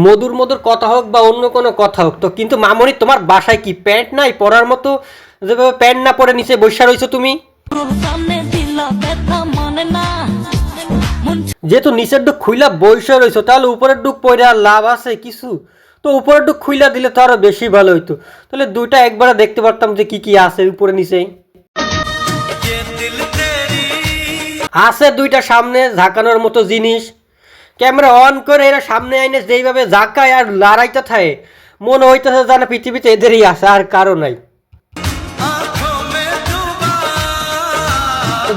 মধুর মধুর কথা হোক বা অন্য কোনো কথা হোক, তো কিন্তু মামনি তোমার বাসায় কি প্যান্ট নাই পরার মতো? যেভাবে প্যান্ট না পরে নিচে বসে রয়েছো তুমি, যেহেতু নিচের ডুক খুইলা বসে রয়েছো তাহলে উপরের ডুক পরে আর লাভ আছে কিছু? তো উপরের ডুক খুইলা দিলে তো আরো বেশি ভালো হইতো, তাহলে দুইটা একবারে দেখতে পারতাম যে কি কি আছে উপরে নিচে। আছে দুইটা সামনে ঝাঁকানোর মতো জিনিস, ক্যামেরা অন করে এরা সামনে আইনে যেইভাবে ঝাঁকায় আর লড়াইতে থাকে মনে হইতেছে জানা পৃথিবীতে এদেরই আছে আর কারো নাই।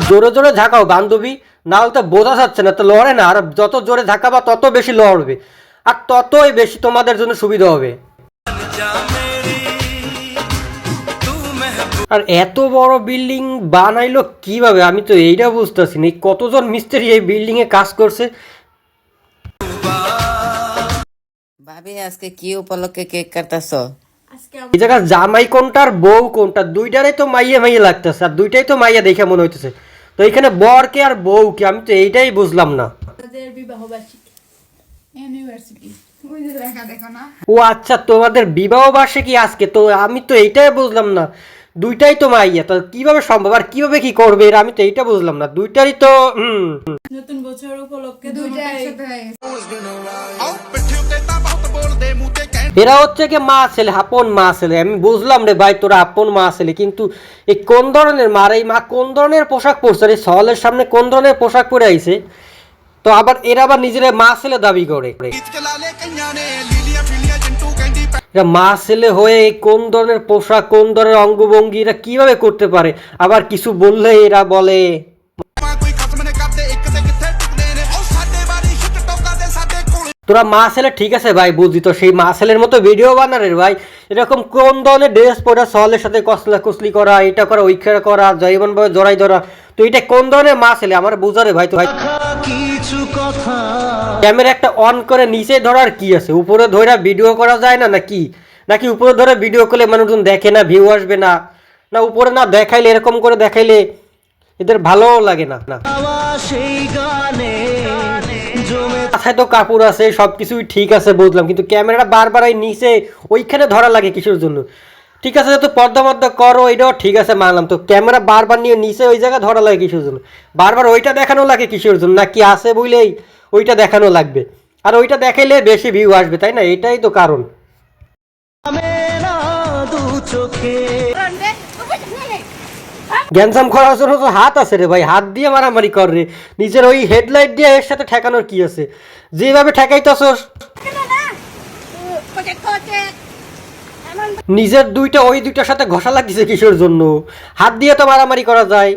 জোরে জোরে ঝাঁকাও বান্ধবী, না হলে তো বোঝা যাচ্ছে না, তো লড়ে না, আর যত জোরে ঝাঁকাবা তত বেশি লড়বে আর ততই বেশি তোমাদের জন্য সুবিধা হবে। আর এত বড় বিল্ডিং বানাইলো কিভাবে আমি তো এইটা বুঝতেছি না, কতজন মিস্ত্রি এই বিল্ডিং এ কাজ করছে। ভাবি আজকে কি উপলক্ষে কেক কাটতাছ? এই জায়গা জামাই কোনটা আর বউ কোনটা, দুইটারই তো মাইয়া মাইয়া লাগতেছে আর দুইটাই তো মাইয়া দেখে মনে হইতেছে, তো এখানে বর কে আর বউ কে আমি তো এইটাই বুঝলাম না। ও আচ্ছা, তোমাদের বিবাহ বার্ষিকী আজকে, তো আমি তো এইটাই বুঝলাম না, দুইটাই তো মাইয়া, তো কিভাবে সম্ভব আর কিভাবে কি করবে এরা, আমি তো এইটা বুঝলাম না, দুইটারই তো নতুন বছর উপলক্ষে দুইটা একসাথে হয়ে গেছে। এরা হচ্ছে কি মা ছেলে, আপন মা ছেলে, আমি বুঝলাম রে ভাই তোরা আপন মা ছেলে, কিন্তু এই কোন ধরনের মা, এই মা কোন ধরনের পোশাক পরছে, এই সওয়ালের সামনে কোন ধরনের পোশাক পরে আইছে, তো আবার এরা আবার নিজেরা মা ছেলে দাবি করে। এরা মা ছেলে হয়ে কোন ধরনের পোশাক কোন ধরনের অঙ্গভঙ্গি এরা কিভাবে করতে পারে, আবার কিছু বললে এরা বলে তোরা মা ছেলে, ঠিক আছে ভাই বুঝি, তো সেই মা ছেলের মতো ভিডিও বানারে ভাই, এরকম কোন ধরনের ড্রেস পরে সওয়ালের সাথে কসলা কুসলি করা, এটা করা ওইখানে করা, জয়বন ভাবে জড়াই ধরা, তো এটা কোন ধরনের মা ছেলে আমার বুঝারে ভাই। তো ভাই ক্যামেরা একটা অন করে নিচে ধরার কি আছে, উপরে ধরে ভিডিও করা যায় না নাকি? নাকি উপরে ধরে ভিডিও করলে মানুষজন দেখে না, ভিউ আসবে না? না উপরে না দেখাইলে এরকম করে দেখাইলে এদের ভালো লাগে না? না মাথায় তো কাপড় আছে সবকিছুই ঠিক আছে বুঝলাম, কিন্তু ক্যামেরাটা বারবার এই নিচে ওইখানে ধরা লাগে কিসের জন্য? ঠিক আছে তো পর্দা মর্দা করো, এটাও ঠিক আছে মানলাম, তো ক্যামেরা বারবার নিয়ে নিচে ওই জায়গায় ধরা লাগে কিসের জন্য? বারবার ওইটা দেখানো লাগে কিসের জন্য? না কি আছে বইলেই ওইটা দেখানো লাগবে, আর ওইটা দেখাইলে বেশি ভিউ আসবে, তাই না? এটাই তো কারণ। গ্যানসাম করার জন্য তো হাত আছে রে ভাই, হাত দিয়ে মারামারি কর রে, নিজের ওই হেডলাইট দিয়ে এর সাথে ঠেকানোর কি আছে? যেভাবে ঠেকাইতেছস নিজের দুইটা ওই দুইটার সাথে ঘষা লাগছে কিসের জন্য? হাত দিয়ে তো মারামারি করা যায়।